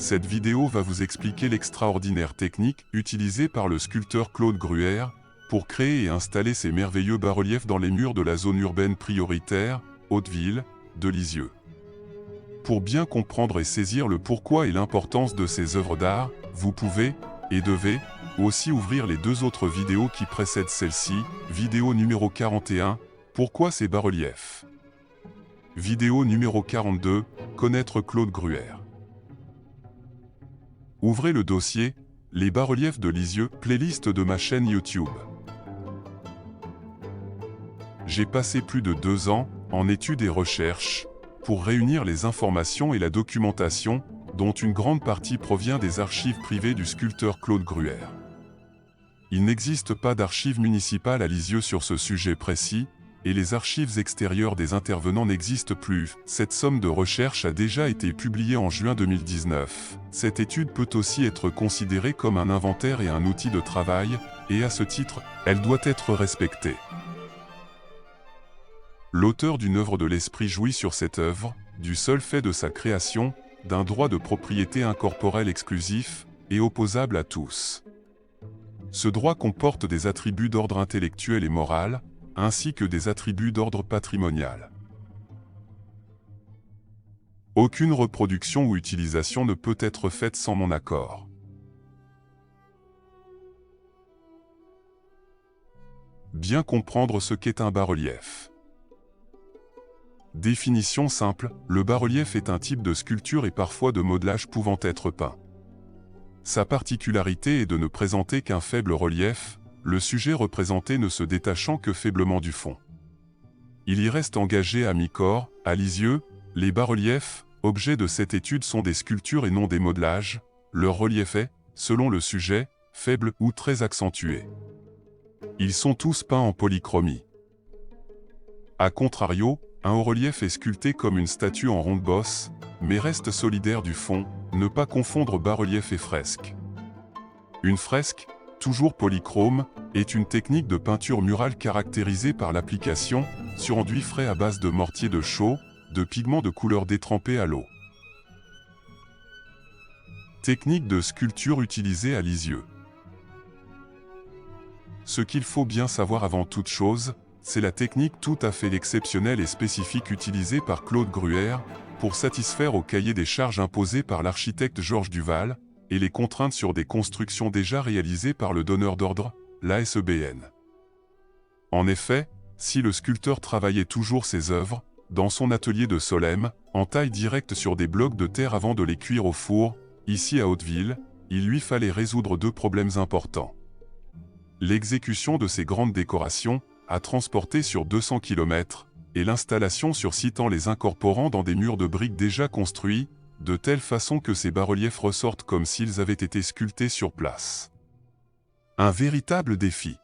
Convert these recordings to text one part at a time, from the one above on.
Cette vidéo va vous expliquer l'extraordinaire technique utilisée par le sculpteur Claude Gruère pour créer et installer ces merveilleux bas-reliefs dans les murs de la zone urbaine prioritaire, Hauteville, de Lisieux. Pour bien comprendre et saisir le pourquoi et l'importance de ces œuvres d'art, vous pouvez, et devez, aussi ouvrir les deux autres vidéos qui précèdent celle-ci. Vidéo numéro 41, pourquoi ces bas-reliefs? Vidéo numéro 42, connaître Claude Gruère. Ouvrez le dossier, les bas-reliefs de Lisieux, playlist de ma chaîne YouTube. J'ai passé plus de 2 ans, en études et recherches, pour réunir les informations et la documentation, dont une grande partie provient des archives privées du sculpteur Claude Gruère. Il n'existe pas d'archives municipales à Lisieux sur ce sujet précis, et les archives extérieures des intervenants n'existent plus. Cette somme de recherche a déjà été publiée en juin 2019. Cette étude peut aussi être considérée comme un inventaire et un outil de travail, et à ce titre, elle doit être respectée. L'auteur d'une œuvre de l'esprit jouit sur cette œuvre, du seul fait de sa création, d'un droit de propriété incorporel exclusif, et opposable à tous. Ce droit comporte des attributs d'ordre intellectuel et moral, ainsi que des attributs d'ordre patrimonial. Aucune reproduction ou utilisation ne peut être faite sans mon accord. Bien comprendre ce qu'est un bas-relief. Définition simple, le bas-relief est un type de sculpture et parfois de modelage pouvant être peint. Sa particularité est de ne présenter qu'un faible relief, le sujet représenté ne se détachant que faiblement du fond. Il y reste engagé à mi-corps, à Lisieux, les bas-reliefs, objets de cette étude sont des sculptures et non des modelages, leur relief est, selon le sujet, faible ou très accentué. Ils sont tous peints en polychromie. A contrario, un haut-relief est sculpté comme une statue en ronde-bosse, mais reste solidaire du fond, ne pas confondre bas-relief et fresque. Une fresque, toujours polychrome, est une technique de peinture murale caractérisée par l'application, sur enduit frais à base de mortier de chaux, de pigments de couleur détrempés à l'eau. Technique de sculpture utilisée à Lisieux. Ce qu'il faut bien savoir avant toute chose, c'est la technique tout à fait exceptionnelle et spécifique utilisée par Claude Gruère, pour satisfaire au cahier des charges imposé par l'architecte Georges Duval, et les contraintes sur des constructions déjà réalisées par le donneur d'ordre, l'ASEBN. En effet, si le sculpteur travaillait toujours ses œuvres, dans son atelier de Solesmes, en taille directe sur des blocs de terre avant de les cuire au four, ici à Hauteville, il lui fallait résoudre 2 problèmes importants. L'exécution de ces grandes décorations, à transporter sur 200 km, et l'installation sur site en les incorporant dans des murs de briques déjà construits, de telle façon que ces bas-reliefs ressortent comme s'ils avaient été sculptés sur place. Un véritable défi.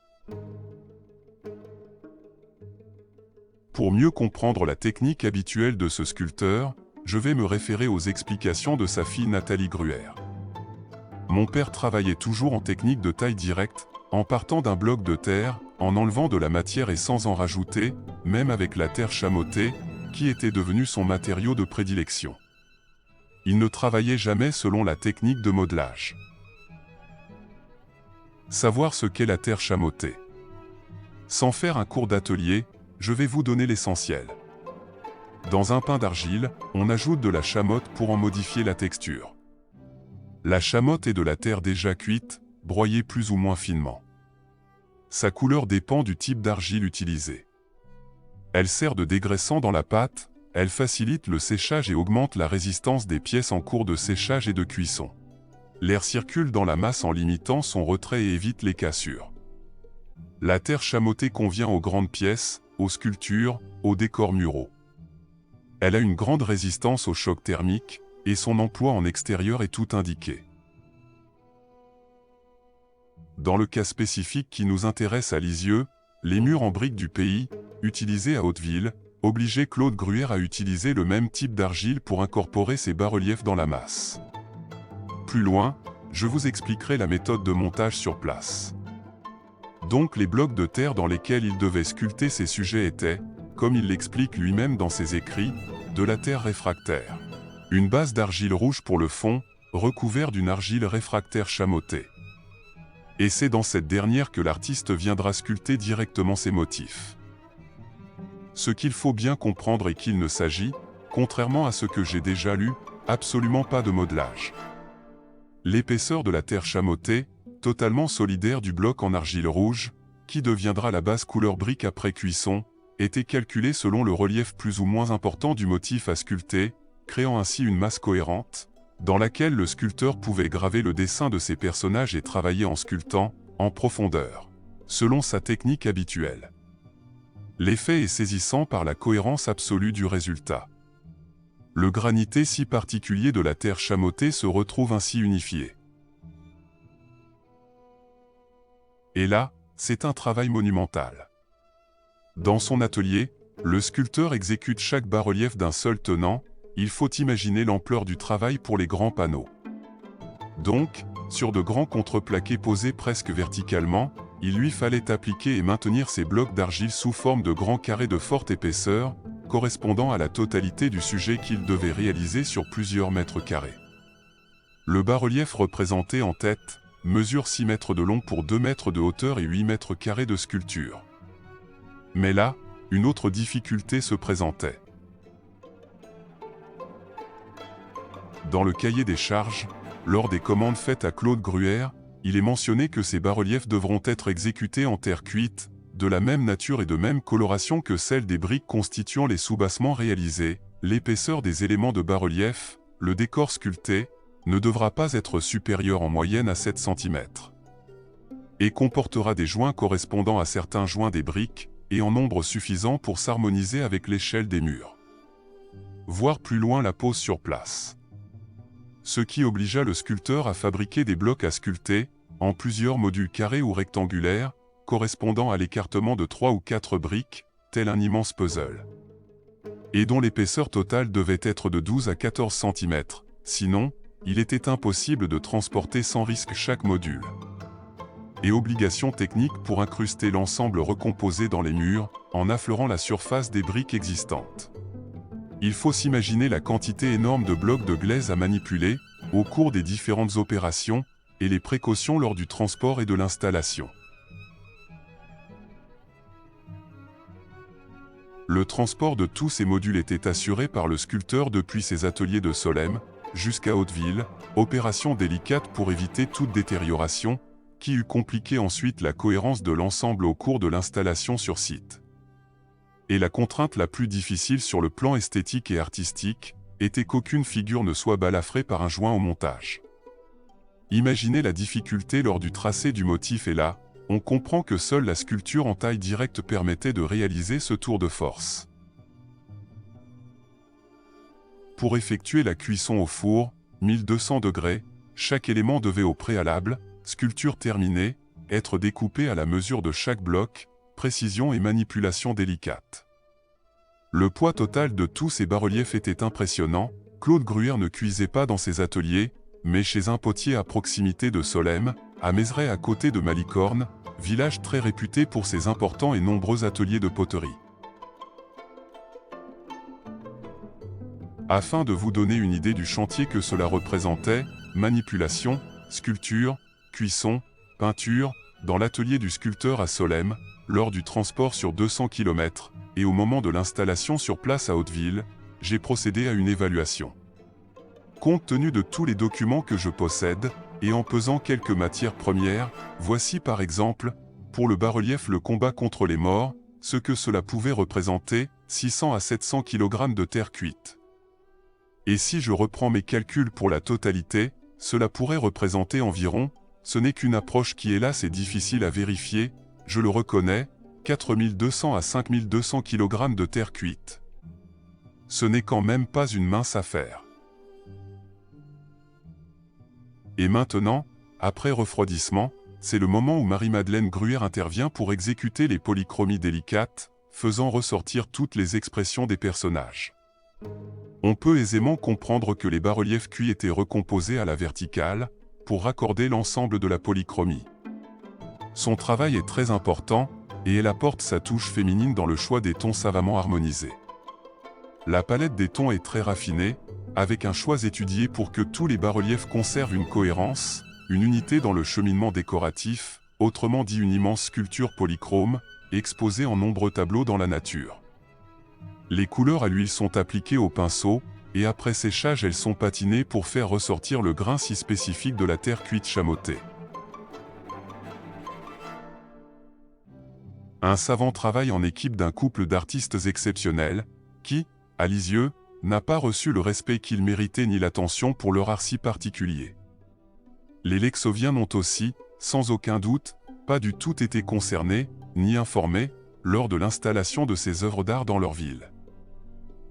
Pour mieux comprendre la technique habituelle de ce sculpteur, je vais me référer aux explications de sa fille Nathalie Gruère. Mon père travaillait toujours en technique de taille directe, en partant d'un bloc de terre, en enlevant de la matière et sans en rajouter, même avec la terre chamottée, qui était devenue son matériau de prédilection. Il ne travaillait jamais selon la technique de modelage. Savoir ce qu'est la terre chamottée. Sans faire un cours d'atelier, je vais vous donner l'essentiel. Dans un pain d'argile, on ajoute de la chamotte pour en modifier la texture. La chamotte est de la terre déjà cuite, broyée plus ou moins finement. Sa couleur dépend du type d'argile utilisé. Elle sert de dégraissant dans la pâte, elle facilite le séchage et augmente la résistance des pièces en cours de séchage et de cuisson. L'air circule dans la masse en limitant son retrait et évite les cassures. La terre chamottée convient aux grandes pièces, aux sculptures, aux décors muraux. Elle a une grande résistance au choc thermique, et son emploi en extérieur est tout indiqué. Dans le cas spécifique qui nous intéresse à Lisieux, les murs en briques du pays, utilisés à Hauteville, obligeaient Claude Gruère à utiliser le même type d'argile pour incorporer ses bas-reliefs dans la masse. Plus loin, je vous expliquerai la méthode de montage sur place. Donc les blocs de terre dans lesquels il devait sculpter ses sujets étaient, comme il l'explique lui-même dans ses écrits, de la terre réfractaire. Une base d'argile rouge pour le fond, recouvert d'une argile réfractaire chamotée. Et c'est dans cette dernière que l'artiste viendra sculpter directement ses motifs. Ce qu'il faut bien comprendre est qu'il ne s'agit, contrairement à ce que j'ai déjà lu, absolument pas de modelage. L'épaisseur de la terre chamotée, totalement solidaire du bloc en argile rouge, qui deviendra la base couleur brique après cuisson, était calculée selon le relief plus ou moins important du motif à sculpter, créant ainsi une masse cohérente, dans laquelle le sculpteur pouvait graver le dessin de ses personnages et travailler en sculptant, en profondeur, selon sa technique habituelle. L'effet est saisissant par la cohérence absolue du résultat. Le granité si particulier de la terre chamotée se retrouve ainsi unifié. Et là, c'est un travail monumental. Dans son atelier, le sculpteur exécute chaque bas-relief d'un seul tenant. Il faut imaginer l'ampleur du travail pour les grands panneaux. Donc, sur de grands contreplaqués posés presque verticalement, il lui fallait appliquer et maintenir ces blocs d'argile sous forme de grands carrés de forte épaisseur, correspondant à la totalité du sujet qu'il devait réaliser sur plusieurs mètres carrés. Le bas-relief représenté en tête mesure 6 mètres de long pour 2 mètres de hauteur et 8 mètres carrés de sculpture. Mais là, une autre difficulté se présentait. Dans le cahier des charges, lors des commandes faites à Claude Gruère, il est mentionné que ces bas-reliefs devront être exécutés en terre cuite, de la même nature et de même coloration que celle des briques constituant les soubassements réalisés. L'épaisseur des éléments de bas-relief, le décor sculpté, ne devra pas être supérieur en moyenne à 7 cm. Et comportera des joints correspondant à certains joints des briques, et en nombre suffisant pour s'harmoniser avec l'échelle des murs. Voir plus loin la pose sur place. Ce qui obligea le sculpteur à fabriquer des blocs à sculpter, en plusieurs modules carrés ou rectangulaires, correspondant à l'écartement de 3 ou 4 briques, tel un immense puzzle. Et dont l'épaisseur totale devait être de 12 à 14 cm, sinon, il était impossible de transporter sans risque chaque module. Et obligation technique pour incruster l'ensemble recomposé dans les murs, en affleurant la surface des briques existantes. Il faut s'imaginer la quantité énorme de blocs de glaise à manipuler, au cours des différentes opérations, et les précautions lors du transport et de l'installation. Le transport de tous ces modules était assuré par le sculpteur depuis ses ateliers de Solesmes, jusqu'à Hauteville, opération délicate pour éviter toute détérioration, qui eût compliqué ensuite la cohérence de l'ensemble au cours de l'installation sur site. Et la contrainte la plus difficile sur le plan esthétique et artistique, était qu'aucune figure ne soit balafrée par un joint au montage. Imaginez la difficulté lors du tracé du motif et là, on comprend que seule la sculpture en taille directe permettait de réaliser ce tour de force. Pour effectuer la cuisson au four, 1200 degrés, chaque élément devait au préalable, sculpture terminée, être découpé à la mesure de chaque bloc, précision et manipulation délicate. Le poids total de tous ces bas-reliefs était impressionnant. Claude Gruère ne cuisait pas dans ses ateliers, mais chez un potier à proximité de Solesmes, à Mézeray à côté de Malicorne, village très réputé pour ses importants et nombreux ateliers de poterie. Afin de vous donner une idée du chantier que cela représentait, manipulation, sculpture, cuisson, peinture, dans l'atelier du sculpteur à Solesmes, lors du transport sur 200 km, et au moment de l'installation sur place à Hauteville, j'ai procédé à une évaluation. Compte tenu de tous les documents que je possède, et en pesant quelques matières premières, voici par exemple, pour le bas-relief le combat contre les morts, ce que cela pouvait représenter, 600 à 700 kg de terre cuite. Et si je reprends mes calculs pour la totalité, cela pourrait représenter environ, ce n'est qu'une approche qui hélas est difficile à vérifier, je le reconnais, 4200 à 5200 kg de terre cuite. Ce n'est quand même pas une mince affaire. Et maintenant, après refroidissement, c'est le moment où Marie-Madeleine Gruère intervient pour exécuter les polychromies délicates, faisant ressortir toutes les expressions des personnages. On peut aisément comprendre que les bas-reliefs cuits étaient recomposés à la verticale, pour raccorder l'ensemble de la polychromie. Son travail est très important, et elle apporte sa touche féminine dans le choix des tons savamment harmonisés. La palette des tons est très raffinée, avec un choix étudié pour que tous les bas-reliefs conservent une cohérence, une unité dans le cheminement décoratif, autrement dit une immense sculpture polychrome, exposée en nombreux tableaux dans la nature. Les couleurs à l'huile sont appliquées au pinceau, et après séchage elles sont patinées pour faire ressortir le grain si spécifique de la terre cuite chamottée. Un savant travail en équipe d'un couple d'artistes exceptionnels, qui, à Lisieux, n'a pas reçu le respect qu'ils méritaient ni l'attention pour leur art si particulier. Les Lexoviens n'ont aussi, sans aucun doute, pas du tout été concernés, ni informés, lors de l'installation de ces œuvres d'art dans leur ville.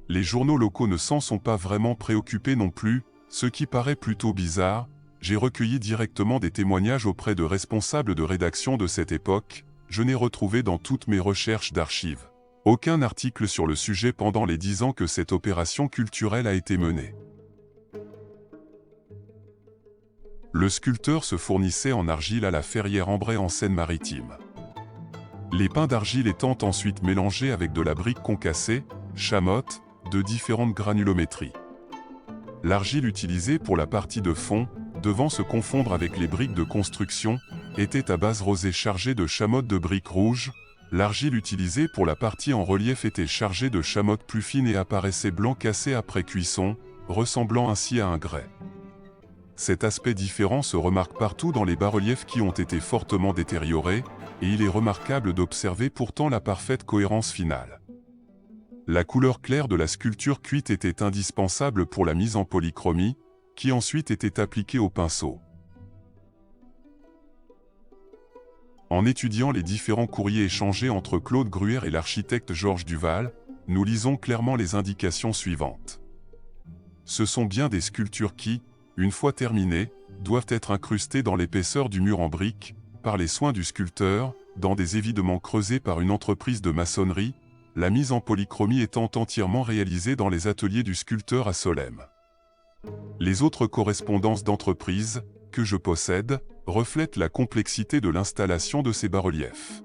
Les journaux locaux ne s'en sont pas vraiment préoccupés non plus, ce qui paraît plutôt bizarre. J'ai recueilli directement des témoignages auprès de responsables de rédaction de cette époque. Je n'ai retrouvé dans toutes mes recherches d'archives aucun article sur le sujet pendant les 10 ans que cette opération culturelle a été menée. Le sculpteur se fournissait en argile à la Ferrière-en-Bray en Seine-Maritime. Les pains d'argile étant ensuite mélangés avec de la brique concassée, chamotte, de différentes granulométries. L'argile utilisée pour la partie de fond, devant se confondre avec les briques de construction, était à base rosée chargée de chamotte de briques rouges. L'argile utilisée pour la partie en relief était chargée de chamotte plus fine et apparaissait blanc cassé après cuisson, ressemblant ainsi à un grès. Cet aspect différent se remarque partout dans les bas-reliefs qui ont été fortement détériorés, et il est remarquable d'observer pourtant la parfaite cohérence finale. La couleur claire de la sculpture cuite était indispensable pour la mise en polychromie, qui ensuite était appliquée au pinceau. En étudiant les différents courriers échangés entre Claude Gruère et l'architecte Georges Duval, nous lisons clairement les indications suivantes. Ce sont bien des sculptures qui, une fois terminées, doivent être incrustées dans l'épaisseur du mur en briques, par les soins du sculpteur, dans des évidements creusés par une entreprise de maçonnerie, la mise en polychromie étant entièrement réalisée dans les ateliers du sculpteur à Solesmes. Les autres correspondances d'entreprise, que je possède, reflètent la complexité de l'installation de ces bas-reliefs.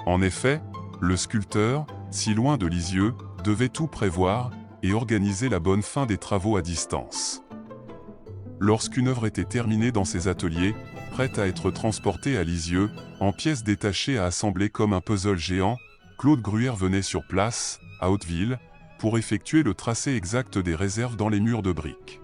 En effet, le sculpteur, si loin de Lisieux, devait tout prévoir et organiser la bonne fin des travaux à distance. Lorsqu'une œuvre était terminée dans ses ateliers, prête à être transportée à Lisieux, en pièces détachées à assembler comme un puzzle géant, Claude Gruère venait sur place, à Hauteville, pour effectuer le tracé exact des réserves dans les murs de briques.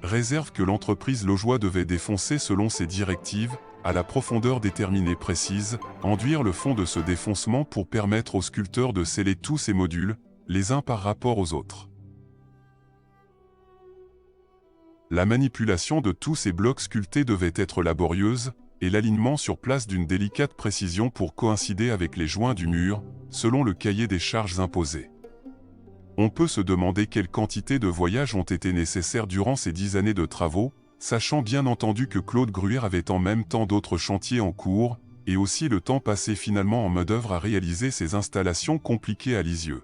Réserves que l'entreprise Laugeois devait défoncer selon ses directives, à la profondeur déterminée précise, enduire le fond de ce défoncement pour permettre au sculpteur de sceller tous ces modules, les uns par rapport aux autres. La manipulation de tous ces blocs sculptés devait être laborieuse, et l'alignement sur place d'une délicate précision pour coïncider avec les joints du mur, selon le cahier des charges imposé. On peut se demander quelle quantité de voyages ont été nécessaires durant ces 10 années de travaux, sachant bien entendu que Claude Gruère avait en même temps d'autres chantiers en cours, et aussi le temps passé finalement en main-d'œuvre à réaliser ces installations compliquées à Lisieux.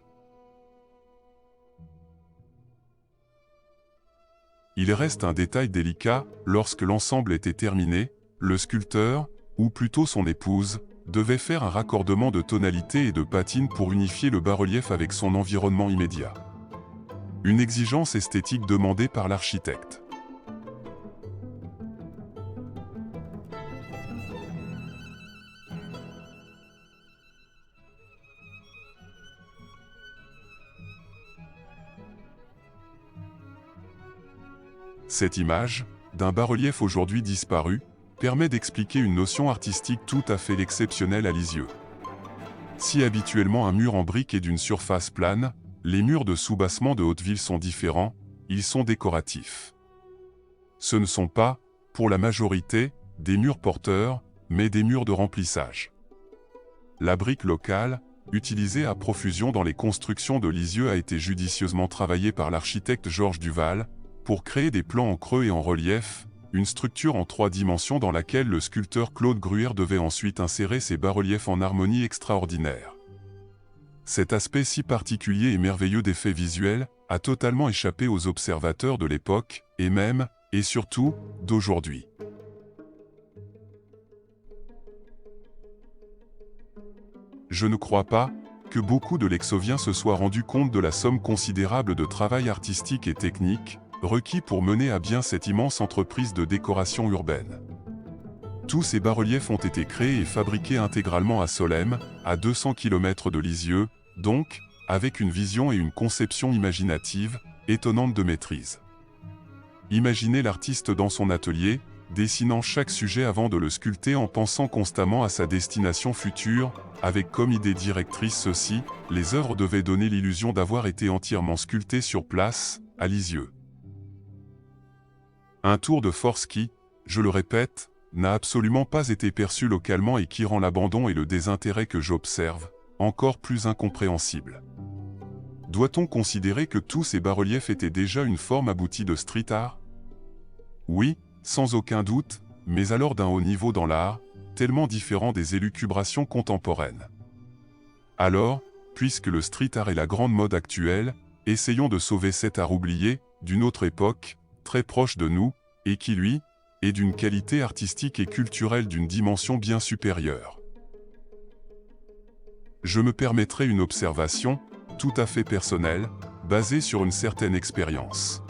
Il reste un détail délicat, lorsque l'ensemble était terminé, le sculpteur, ou plutôt son épouse, devait faire un raccordement de tonalité et de patine pour unifier le bas-relief avec son environnement immédiat. Une exigence esthétique demandée par l'architecte. Cette image, d'un bas-relief aujourd'hui disparu, permet d'expliquer une notion artistique tout à fait exceptionnelle à Lisieux. Si habituellement un mur en briques est d'une surface plane, les murs de soubassement de Hauteville sont différents, ils sont décoratifs. Ce ne sont pas, pour la majorité, des murs porteurs, mais des murs de remplissage. La brique locale, utilisée à profusion dans les constructions de Lisieux, a été judicieusement travaillée par l'architecte Georges Duval, pour créer des plans en creux et en relief, une structure en 3 dimensions dans laquelle le sculpteur Claude Gruère devait ensuite insérer ses bas-reliefs en harmonie extraordinaire. Cet aspect si particulier et merveilleux d'effets visuels a totalement échappé aux observateurs de l'époque, et même, et surtout, d'aujourd'hui. Je ne crois pas que beaucoup de Lexoviens se soient rendus compte de la somme considérable de travail artistique et technique requis pour mener à bien cette immense entreprise de décoration urbaine. Tous ces bas-reliefs ont été créés et fabriqués intégralement à Solesmes, à 200 km de Lisieux, donc, avec une vision et une conception imaginative, étonnante de maîtrise. Imaginez l'artiste dans son atelier, dessinant chaque sujet avant de le sculpter en pensant constamment à sa destination future, avec comme idée directrice ceci, les œuvres devaient donner l'illusion d'avoir été entièrement sculptées sur place, à Lisieux. Un tour de force qui, je le répète, n'a absolument pas été perçu localement et qui rend l'abandon et le désintérêt que j'observe encore plus incompréhensible. Doit-on considérer que tous ces bas-reliefs étaient déjà une forme aboutie de street art? Oui, sans aucun doute, mais alors d'un haut niveau dans l'art, tellement différent des élucubrations contemporaines. Alors, puisque le street art est la grande mode actuelle, essayons de sauver cet art oublié, d'une autre époque, très proche de nous, et qui lui, est d'une qualité artistique et culturelle d'une dimension bien supérieure. Je me permettrai une observation, tout à fait personnelle, basée sur une certaine expérience.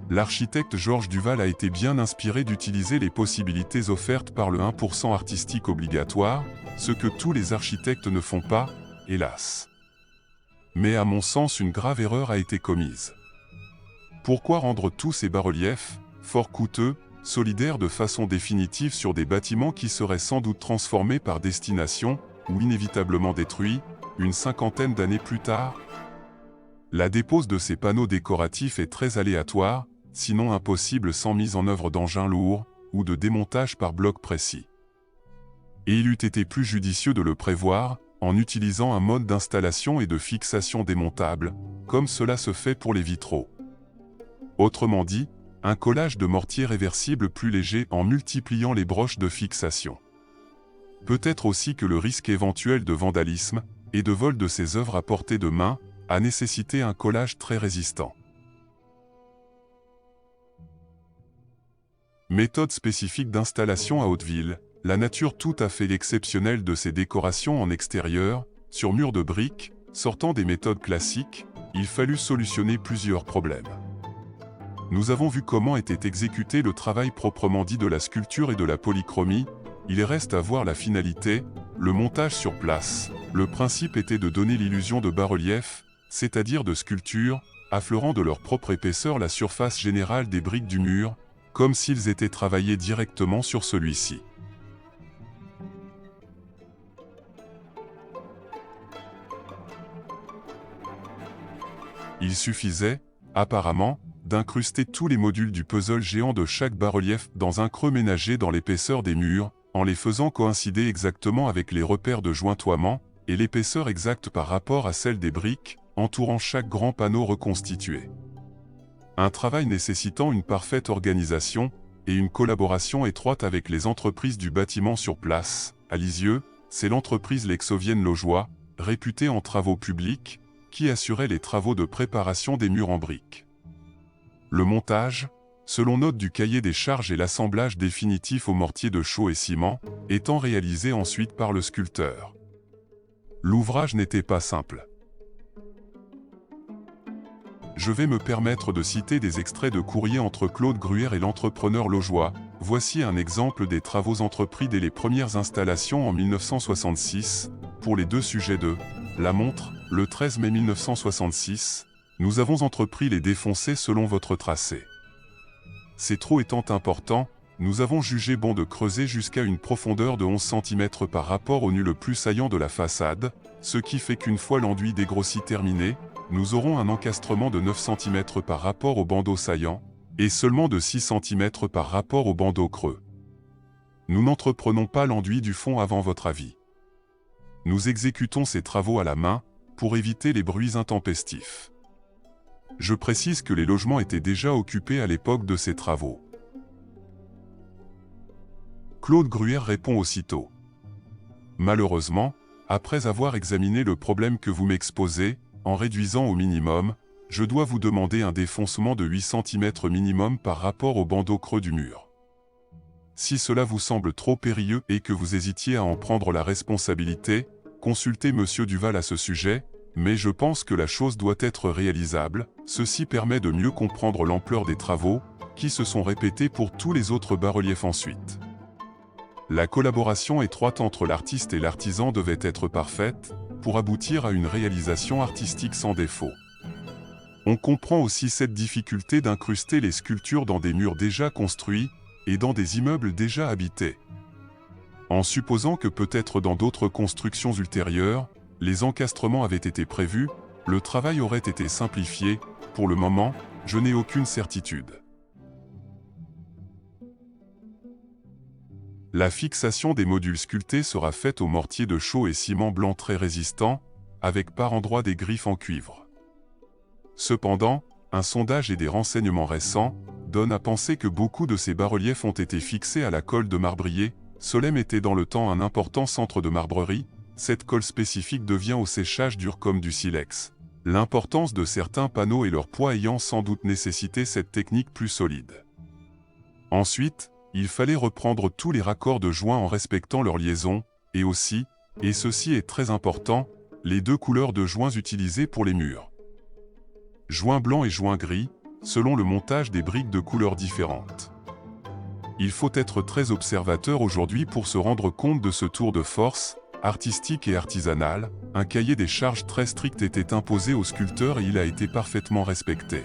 L'architecte Georges Duval a été bien inspiré d'utiliser les possibilités offertes par le 1% artistique obligatoire, ce que tous les architectes ne font pas, hélas. Mais à mon sens une grave erreur a été commise. Pourquoi rendre tous ces bas-reliefs, fort coûteux, solidaires de façon définitive sur des bâtiments qui seraient sans doute transformés par destination, ou inévitablement détruits, une cinquantaine d'années plus tard? La dépose de ces panneaux décoratifs est très aléatoire, sinon impossible sans mise en œuvre d'engins lourds, ou de démontage par bloc précis. Et il eût été plus judicieux de le prévoir, en utilisant un mode d'installation et de fixation démontable, comme cela se fait pour les vitraux. Autrement dit, un collage de mortier réversible plus léger en multipliant les broches de fixation. Peut-être aussi que le risque éventuel de vandalisme, et de vol de ces œuvres à portée de main, a nécessité un collage très résistant. Méthode spécifique d'installation à Hauteville, la nature tout à fait exceptionnelle de ces décorations en extérieur, sur murs de briques, sortant des méthodes classiques, il fallut solutionner plusieurs problèmes. Nous avons vu comment était exécuté le travail proprement dit de la sculpture et de la polychromie, il reste à voir la finalité, le montage sur place. Le principe était de donner l'illusion de bas-relief, c'est-à-dire de sculptures, affleurant de leur propre épaisseur la surface générale des briques du mur, comme s'ils étaient travaillés directement sur celui-ci. Il suffisait, apparemment, d'incruster tous les modules du puzzle géant de chaque bas-relief dans un creux ménagé dans l'épaisseur des murs, en les faisant coïncider exactement avec les repères de jointoiement, et l'épaisseur exacte par rapport à celle des briques, entourant chaque grand panneau reconstitué. Un travail nécessitant une parfaite organisation, et une collaboration étroite avec les entreprises du bâtiment sur place. À Lisieux, c'est l'entreprise lexovienne Laujoie, réputée en travaux publics, qui assurait les travaux de préparation des murs en briques. Le montage, selon note du cahier des charges et l'assemblage définitif au mortier de chaux et ciment, étant réalisé ensuite par le sculpteur. L'ouvrage n'était pas simple. Je vais me permettre de citer des extraits de courrier entre Claude Gruère et l'entrepreneur Laujoie. Voici un exemple des travaux entrepris dès les premières installations en 1966, pour les deux sujets de La Montre, le 13 mai 1966. Nous avons entrepris les défoncer selon votre tracé. Ces trous étant importants, nous avons jugé bon de creuser jusqu'à une profondeur de 11 cm par rapport au nu le plus saillant de la façade, ce qui fait qu'une fois l'enduit dégrossi terminé, nous aurons un encastrement de 9 cm par rapport au bandeau saillant, et seulement de 6 cm par rapport au bandeau creux. Nous n'entreprenons pas l'enduit du fond avant votre avis. Nous exécutons ces travaux à la main, pour éviter les bruits intempestifs. Je précise que les logements étaient déjà occupés à l'époque de ces travaux. Claude Gruère répond aussitôt. Malheureusement, après avoir examiné le problème que vous m'exposez, en réduisant au minimum, je dois vous demander un défoncement de 8 cm minimum par rapport au bandeau creux du mur. Si cela vous semble trop périlleux et que vous hésitiez à en prendre la responsabilité, consulter Monsieur Duval à ce sujet, mais je pense que la chose doit être réalisable. Ceci permet de mieux comprendre l'ampleur des travaux, qui se sont répétés pour tous les autres bas-reliefs ensuite. La collaboration étroite entre l'artiste et l'artisan devait être parfaite, pour aboutir à une réalisation artistique sans défaut. On comprend aussi cette difficulté d'incruster les sculptures dans des murs déjà construits, et dans des immeubles déjà habités. En supposant que peut-être dans d'autres constructions ultérieures, les encastrements avaient été prévus, le travail aurait été simplifié. Pour le moment, je n'ai aucune certitude. La fixation des modules sculptés sera faite au mortier de chaux et ciment blanc très résistant, avec par endroits des griffes en cuivre. Cependant, un sondage et des renseignements récents donnent à penser que beaucoup de ces bas-reliefs ont été fixés à la colle de marbrier. Solesmes était dans le temps un important centre de marbrerie. Cette colle spécifique devient au séchage dure comme du silex. L'importance de certains panneaux et leur poids ayant sans doute nécessité cette technique plus solide. Ensuite, il fallait reprendre tous les raccords de joints en respectant leur liaison, et aussi, et ceci est très important, les deux couleurs de joints utilisées pour les murs. Joint blanc et joint gris, selon le montage des briques de couleurs différentes. Il faut être très observateur aujourd'hui pour se rendre compte de ce tour de force, artistique et artisanal. Un cahier des charges très strict était imposé aux sculpteurs et il a été parfaitement respecté.